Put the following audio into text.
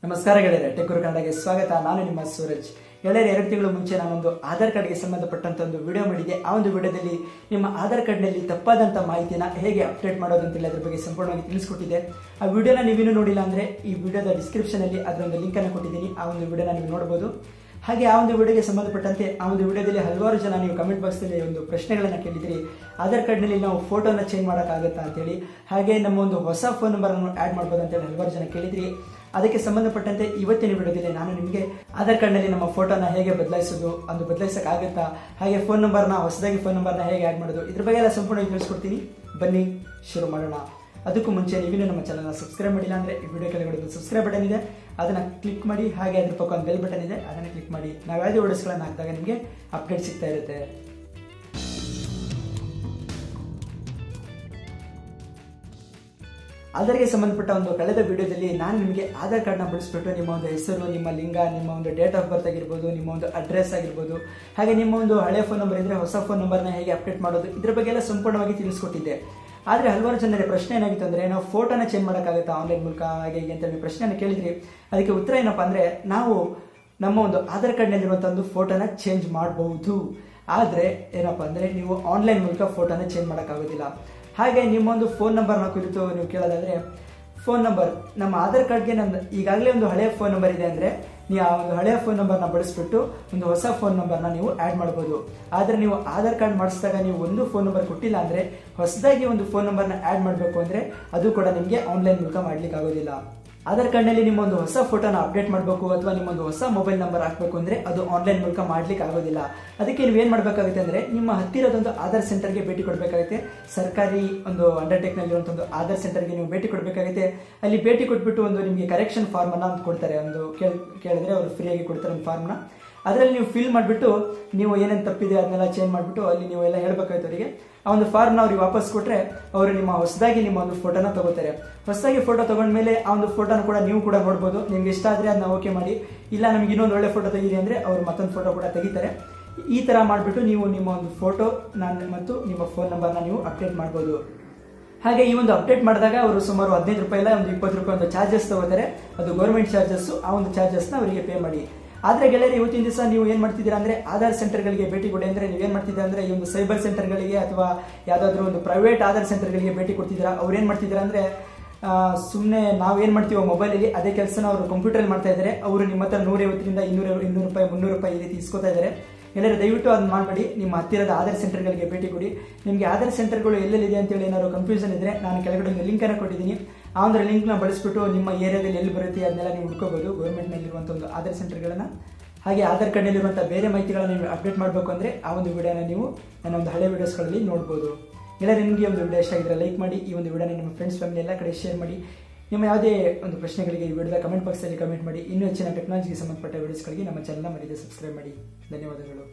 ನಮಸ್ಕಾರ ಗೆಳೆಯರೆ, ಟೆಕ್ ಗುರು ಕನ್ನಡಗೆ ಸ್ವಾಗತ. ನಾನು ನಿಮ್ಮ ಸೂರಜ್. ಗೆಳೆಯರೆ, 2 ತಿಂಗಳು ಮುಂಚೆ ನಾನೊಂದು ಆಧಾರ್ ಕಾರ್ಡ್ಗೆ ಸಂಬಂಧಪಟ್ಟಂತ ಒಂದು ವಿಡಿಯೋ ಮಾಡಿದ್ದೆ. ಆ ಒಂದು ವಿಡಿಯೋದಲ್ಲಿ ನಿಮ್ಮ ಆಧಾರ್ ಕಾರ್ಡ್ನಲ್ಲಿ ತಪ್ಪಾದಂತ ಮಾಹಿತಿನ ಹೇಗೆ ಅಪ್ಡೇಟ್ ಮಾಡೋದು ಅಂತೇಳಿ ಅದ್ರ ಬಗ್ಗೆ ಸಂಪೂರ್ಣವಾಗಿ ತಿಳಿಸ್ಕೊಟ್ಟಿದ್ದೆ. ಆ ವಿಡಿಯೋನ ನೀವಿನ್ನೂ ನೋಡಿಲ್ಲ ಅಂದ್ರೆ ಈ ವಿಡಿಯೋದ ಡಿಸ್ಕ್ರಿಪ್ಷನ್ ಅಲ್ಲಿ ಅದರ ಒಂದು ಲಿಂಕ್ ಅನ್ನು ಕೊಟ್ಟಿದ್ದೀನಿ. ಆ ಒಂದು ವಿಡಿಯೋನ ನೀವು ನೋಡಬಹುದು. ಹಾಗೆ ಆ ಒಂದು ವಿಡಿಯೋಗೆ ಸಂಬಂಧಪಟ್ಟಂತೆ ಆ ಒಂದು ವಿಡಿಯೋದಲ್ಲಿ ಹಲವಾರು ಜನ ನೀವು ಕಮೆಂಟ್ ಬಾಕ್ಸ್ ನಲ್ಲಿ ಒಂದು ಪ್ರಶ್ನೆಗಳನ್ನ ಕೇಳಿದ್ರಿ. ಆಧಾರ್ ಕಾರ್ಡ್ ನಲ್ಲಿ ನಾವು ಫೋಟೋನ ಚೇಂಜ್ ಮಾಡೋಕ್ಕಾಗತ್ತಾ ಅಂತೇಳಿ, ಹಾಗೆ ನಮ್ಮ ಒಂದು ಹೊಸ ಫೋನ್ ನಂಬರ್ ಅನ್ನು ಆಡ್ ಮಾಡಬಹುದು ಅಂತೇಳಿ ಹಲವಾರು ಜನ ಕೇಳಿದ್ರಿ. ಅದಕ್ಕೆ ಸಂಬಂಧಪಟ್ಟಂತೆ ಇವತ್ತಿನ ವಿಡಿಯೋದಲ್ಲಿ ನಾನು ನಿಮಗೆ ಆಧಾರ್ ಕಾರ್ಡ್ ನಲ್ಲಿ ನಮ್ಮ ಫೋಟೋನ ಹೇಗೆ ಬದಲಾಯಿಸೋದು, ಅದು ಬದಲಾಯಿಸಕ್ಕಾಗತ್ತಾ, ಹಾಗೆ ಫೋನ್ ನಂಬರ್ನ ಹೊಸದಾಗಿ ಫೋನ್ ನಂಬರ್ನ ಹೇಗೆ ಆಡ್ ಮಾಡೋದು, ಇದ್ರ ಬಗ್ಗೆ ಎಲ್ಲ ಸಂಪೂರ್ಣವಾಗಿ ತಿಳಿಸ್ಕೊಡ್ತೀನಿ. ಬನ್ನಿ ಶುರು ಮಾಡೋಣ. ಅದಕ್ಕೂ ಮುಂಚೆ ನೀವಿನ್ನೂ ನಮ್ಮ ಚಾನಲ್ನ ಸಬ್ಸ್ಕ್ರೈಬ್ ಮಾಡಿಲ್ಲ ಅಂದ್ರೆ ಈ ವಿಡಿಯೋ ಕೆಳಗಡೆ ಸಬ್ಸ್ಕ್ರೈಬ್ ಬಟನ್ ಇದೆ, ಅದನ್ನ ಕ್ಲಿಕ್ ಮಾಡಿ. ಹಾಗೆ ಅದ್ರ ಪಕ್ಕ ಒಂದು ಬೆಲ್ ಬಟನ್ ಇದೆ, ಅದನ್ನ ಕ್ಲಿಕ್ ಮಾಡಿ. ನಾವು ಯಾವುದೇ ವಿಡಿಯೋಸ್ಗಳನ್ನ ಹಾಕಿದಾಗ ನಿಮಗೆ ಅಪ್ಡೇಟ್ ಸಿಗ್ತಾ ಇರುತ್ತೆ. ಆಧಾರ್ಗೆ ಸಂಬಂಧಪಟ್ಟ ಒಂದು ಕಳೆದ ವಿಡಿಯೋದಲ್ಲಿ ನಾನು ನಿಮಗೆ ಆಧಾರ್ ಕಾರ್ಡ್ನ ಬಳಸ್ಬಿಟ್ಟು ನಿಮ್ಮ ಒಂದು ಹೆಸರು, ನಿಮ್ಮ ಲಿಂಗ, ನಿಮ್ಮ ಒಂದು ಡೇಟ್ ಆಫ್ ಬರ್ತ್ ಆಗಿರ್ಬೋದು, ನಿಮ್ಮ ಒಂದು ಅಡ್ರೆಸ್ ಆಗಿರ್ಬೋದು, ಹಾಗೆ ನಿಮ್ಮ ಒಂದು ಹಳೆ ಫೋನ್ ನಂಬರ್ ಇದ್ರೆ ಹೊಸ ಫೋನ್ ನಂಬರ್ನ ಹೇಗೆ ಅಪ್ಡೇಟ್ ಮಾಡೋದು, ಇದ್ರ ಬಗ್ಗೆ ಎಲ್ಲ ಸಂಪೂರ್ಣವಾಗಿ ತಿಳಿಸ್ಕೊಟ್ಟಿದ್ದೆ. ಆದರೆ ಹಲವಾರು ಜನರ ಪ್ರಶ್ನೆ ಏನಾಗಿತ್ತು ಅಂದ್ರೆ, ನಾವು ಫೋಟೋನ ಚೇಂಜ್ ಮಾಡೋಕ್ಕಾಗುತ್ತಾ ಆನ್ಲೈನ್ ಮೂಲಕ ಹಾಗೆ ಹೀಗೆ ಅಂತ ನೀವು ಪ್ರಶ್ನೆನ ಕೇಳಿದ್ರಿ. ಅದಕ್ಕೆ ಉತ್ತರ ಏನಪ್ಪಾ ಅಂದ್ರೆ, ನಾವು ನಮ್ಮ ಒಂದು ಆಧಾರ್ ಕಾರ್ಡ್ನಲ್ಲಿರುವಂತಹ ಒಂದು ಫೋಟೋನ ಚೇಂಜ್ ಮಾಡಬಹುದು. ಆದರೆ ಏನಪ್ಪಾ ಅಂದ್ರೆ, ನೀವು ಆನ್ಲೈನ್ ಮೂಲಕ ಫೋಟೋನ ಚೇಂಜ್ ಮಾಡೋಕ್ಕಾಗೋದಿಲ್ಲ. ಹಾಗೆ ನಿಮ್ಮೊಂದು ಫೋನ್ ನಂಬರ್ನ ಕುರಿತು ನೀವು ಕೇಳೋದಾದ್ರೆ, ಫೋನ್ ನಂಬರ್ ನಮ್ಮ ಆಧಾರ್ ಕಾರ್ಡ್ಗೆ ನಮ್ದು ಈಗಾಗಲೇ ಒಂದು ಹಳೆಯ ಫೋನ್ ನಂಬರ್ ಇದೆ ಅಂದ್ರೆ ನೀವು ಆ ಒಂದು ಹಳೆಯ ಫೋನ್ ನಂಬರ್ನ ಬಳಸ್ಬಿಟ್ಟು ಒಂದು ಹೊಸ ಫೋನ್ ನಂಬರ್ನ ನೀವು ಆಡ್ ಮಾಡಬಹುದು. ಆದ್ರೆ ನೀವು ಆಧಾರ್ ಕಾರ್ಡ್ ಮಾಡಿಸಿದಾಗ ನೀವು ಒಂದು ಫೋನ್ ನಂಬರ್ ಕೊಟ್ಟಿಲ್ಲ ಅಂದ್ರೆ, ಹೊಸದಾಗಿ ಒಂದು ಫೋನ್ ನಂಬರ್ನ ಆಡ್ ಮಾಡಬೇಕು ಅಂದ್ರೆ ಅದು ಕೂಡ ನಿಮಗೆ ಆನ್ಲೈನ್ ಮೂಲಕ ಮಾಡ್ಲಿಕ್ಕೆ ಆಗೋದಿಲ್ಲ. ಆಧಾರ್ ಕಾರ್ಡ್ನಲ್ಲಿ ನಿಮ್ಮೊಂದು ಹೊಸ ಫೋಟೋನ ಅಪ್ಡೇಟ್ ಮಾಡಬೇಕು ಅಥವಾ ನಿಮ್ಮೊಂದು ಹೊಸ ಮೊಬೈಲ್ ನಂಬರ್ ಹಾಕಬೇಕು ಅಂದ್ರೆ ಅದು ಆನ್ಲೈನ್ ಮೂಲಕ ಮಾಡ್ಲಿಕ್ಕೆ ಆಗೋದಿಲ್ಲ. ಅದಕ್ಕೆ ನೀವು ಏನ್ ಮಾಡಬೇಕಾಗುತ್ತೆ ಅಂದ್ರೆ, ನಿಮ್ಮ ಹತ್ತಿರದೊಂದು ಆಧಾರ್ ಸೆಂಟರ್ಗೆ ಭೇಟಿ ಕೊಡಬೇಕಾಗುತ್ತೆ. ಸರ್ಕಾರಿ ಒಂದು ಅಂಡರ್ಟೇಕ್ ನಲ್ಲಿರುವಂತಹ ಒಂದು ಆಧಾರ್ ಸೆಂಟರ್ಗೆ ನೀವು ಭೇಟಿ ಕೊಡಬೇಕಾಗುತ್ತೆ. ಅಲ್ಲಿ ಭೇಟಿ ಕೊಟ್ಬಿಟ್ಟು ಒಂದು ನಿಮಗೆ ಕರೆಕ್ಷನ್ ಫಾರ್ಮ್ ಅನ್ನ ಕೊಡ್ತಾರೆ. ಒಂದು ಕೇಳಿದ್ರೆ ಅವರು ಫ್ರೀಯಾಗಿ ಕೊಡ್ತಾರೆ ಒಂದು ಫಾರ್ಮ್ನ. ಅದರಲ್ಲಿ ನೀವು ಫಿಲ್ ಮಾಡಿಬಿಟ್ಟು ನೀವು ಏನೇನು ತಪ್ಪಿದೆ ಅದನ್ನೆಲ್ಲ ಚೇಂಜ್ ಮಾಡಿಬಿಟ್ಟು ಅಲ್ಲಿ ನೀವು ಎಲ್ಲ ಹೇಳ್ಬೇಕಾಯ್ತು ಅವರಿಗೆ. ಆ ಒಂದು ಫಾರ್ಮ್ನ ಅವ್ರಿಗೆ ವಾಪಸ್ ಕೊಟ್ಟರೆ ಅವರು ನಿಮ್ಮ ಹೊಸದಾಗಿ ನಿಮ್ಮ ಒಂದು ಫೋಟೋನ ತಗೋತಾರೆ. ಹೊಸದಾಗಿ ಫೋಟೋ ತಗೊಂಡ್ಮೇಲೆ ಆ ಒಂದು ಫೋಟೋನ ಕೂಡ ನೀವು ಕೂಡ ನೋಡ್ಬೋದು. ನಿಮ್ಗೆ ಇಷ್ಟ ಆದರೆ ಅದನ್ನ ಓಕೆ ಮಾಡಿ, ಇಲ್ಲ ನಮ್ಗೆ ಇನ್ನೊಂದು ಒಳ್ಳೆ ಫೋಟೋ ತೆಗೀರಿ ಅಂದರೆ ಅವರು ಮತ್ತೊಂದು ಫೋಟೋ ಕೂಡ ತೆಗಿತಾರೆ. ಈ ಥರ ಮಾಡಿಬಿಟ್ಟು ನೀವು ನಿಮ್ಮ ಒಂದು ಫೋಟೋ ಮತ್ತು ನಿಮ್ಮ ಫೋನ್ ನಂಬರ್ನ ನೀವು ಅಪ್ಡೇಟ್ ಮಾಡ್ಬೋದು. ಹಾಗೆ ಈ ಒಂದು ಅಪ್ಡೇಟ್ ಮಾಡಿದಾಗ ಅವರು ಸುಮಾರು 15 ರೂಪಾಯಿ ಇಲ್ಲ ಒಂದು 20 ರೂಪಾಯಿ ಒಂದು ಚಾರ್ಜಸ್ ತಗೋತಾರೆ. ಅದು ಗೌರ್ಮೆಂಟ್ ಚಾರ್ಜಸ್. ಆ ಒಂದು ಚಾರ್ಜಸ್ನ ಅವರಿಗೆ ಪೇ ಮಾಡಿ. ಆದ್ರೆ ಗೆಳೆಯರೆ, ಇವತ್ತಿನ ದಿವಸ ನೀವು ಏನ್ ಮಾಡ್ತಿದ್ದೀರಾ ಅಂದ್ರೆ, ಆಧಾರ್ ಸೆಂಟರ್ಗಳಿಗೆ ಭೇಟಿ ಕೊಡಿ ಅಂದ್ರೆ ನೀವೇನ್ ಮಾಡ್ತಿದ್ದೀರಾ ಅಂದ್ರೆ, ಈ ಒಂದು ಸೈಬರ್ ಸೆಂಟರ್ಗಳಿಗೆ ಅಥವಾ ಯಾವ್ದಾದ್ರು ಒಂದು ಪ್ರೈವೇಟ್ ಆಧಾರ್ ಸೆಂಟರ್ಗಳಿಗೆ ಭೇಟಿ ಕೊಡ್ತಿದ್ದೀರಾ. ಅವ್ರು ಏನ್ ಮಾಡ್ತಿದ್ದೀರಾ ಅಂದ್ರೆ, ಸುಮ್ಮನೆ ನಾವೇನ್ ಮಾಡ್ತೀವೋ ಮೊಬೈಲಲ್ಲಿ ಅದೇ ಕೆಲಸನ ಅವರು ಕಂಪ್ಯೂಟರ್ ಮಾಡ್ತಾ ಇದ್ದಾರೆ. ಅವರು ನಿಮ್ಮ ಹತ್ರ 150ರಿಂದ 200 ರೂಪಾಯಿ 300 ರೂಪಾಯಿ ಈ ರೀತಿ ಇಸ್ಕೋತಾ ಇದ್ದಾರೆ. ಎಲ್ಲರೂ ದಯವಿಟ್ಟು ಅದನ್ನ ಮಾಡಬೇಡಿ. ನಿಮ್ಮ ಹತ್ತಿರದ ಆಧಾರ್ ಸೆಂಟರ್ಗಳಿಗೆ ಭೇಟಿ ಕೊಡಿ. ನಿಮಗೆ ಆಧಾರ್ ಸೆಂಟರ್ಗಳು ಎಲ್ಲೆಲ್ಲಿದೆ ಅಂತೇಳಿ ಏನಾದ್ರು ಕನ್ಫ್ಯೂಷನ್ ಇದ್ರೆ ನಾನು ಕೆಳಗಡೆ ಒಂದು ಲಿಂಕ್ ಅನ್ನು ಕೊಟ್ಟಿದ್ದೀನಿ. ಆ ಒಂದು ಲಿಂಕ್ನ ಬಳಸ್ಬಿಟ್ಟು ನಿಮ್ಮ ಏರಿಯಾದಲ್ಲಿ ಎಲ್ಲಿ ಬರುತ್ತೆ ಅದನ್ನೆಲ್ಲ ನೀವು ಹುಡ್ಕೋಬಹುದು, ಗೌರ್ಮೆಂಟ್ನಲ್ಲಿರುವಂಥ ಒಂದು ಆಧಾರ್ ಸೆಂಟರ್ಗಳನ್ನ. ಹಾಗೆ ಆಧಾರ್ ಕಾರ್ಡ್ನಲ್ಲಿರುವಂಥ ಬೇರೆ ಮಾಹಿತಿಗಳನ್ನ ನೀವು ಅಪ್ಡೇಟ್ ಮಾಡಬೇಕು ಅಂದರೆ ಆ ಒಂದು ವಿಡಿಯೋನ ನೀವು ನನ್ನ ಒಂದು ಹಳೆ ವಿಡಿಯೋಸ್ಗಳಲ್ಲಿ ನೋಡ್ಬೋದು. ಎಲ್ಲರೂ ನಿಮಗೆ ಒಂದು ವಿಡಿಯೋ ಇಷ್ಟ ಆಗಿದ್ರೆ ಲೈಕ್ ಮಾಡಿ, ಈ ಒಂದು ವಿಡಿಯೋನ ನಿಮ್ಮ ಫ್ರೆಂಡ್ಸ್ ಫ್ಯಾಮಿಲಿ ಎಲ್ಲ ಕಡೆ ಶೇರ್ ಮಾಡಿ. ನಿಮ್ಮ ಯಾವುದೇ ಒಂದು ಪ್ರಶ್ನೆಗಳಿಗೆ ಈ ವಿಡಿಯೋದ ಕಮೆಂಟ್ ಬಾಕ್ಸಲ್ಲಿ ಕಮೆಂಟ್ ಮಾಡಿ. ಇನ್ನೂ ಹೆಚ್ಚಿನ ಟೆಕ್ನಾಲಜಿಗೆ ಸಂಬಂಧಪಟ್ಟ ವಿಡಿಯೋಸ್ಗಳಿಗೆ ನಮ್ಮ ಚಾನಲ್ನ ಮರೆಯದೆ ಸಬ್ಸ್ಕ್ರೈಬ್ ಮಾಡಿ. ಧನ್ಯವಾದಗಳು.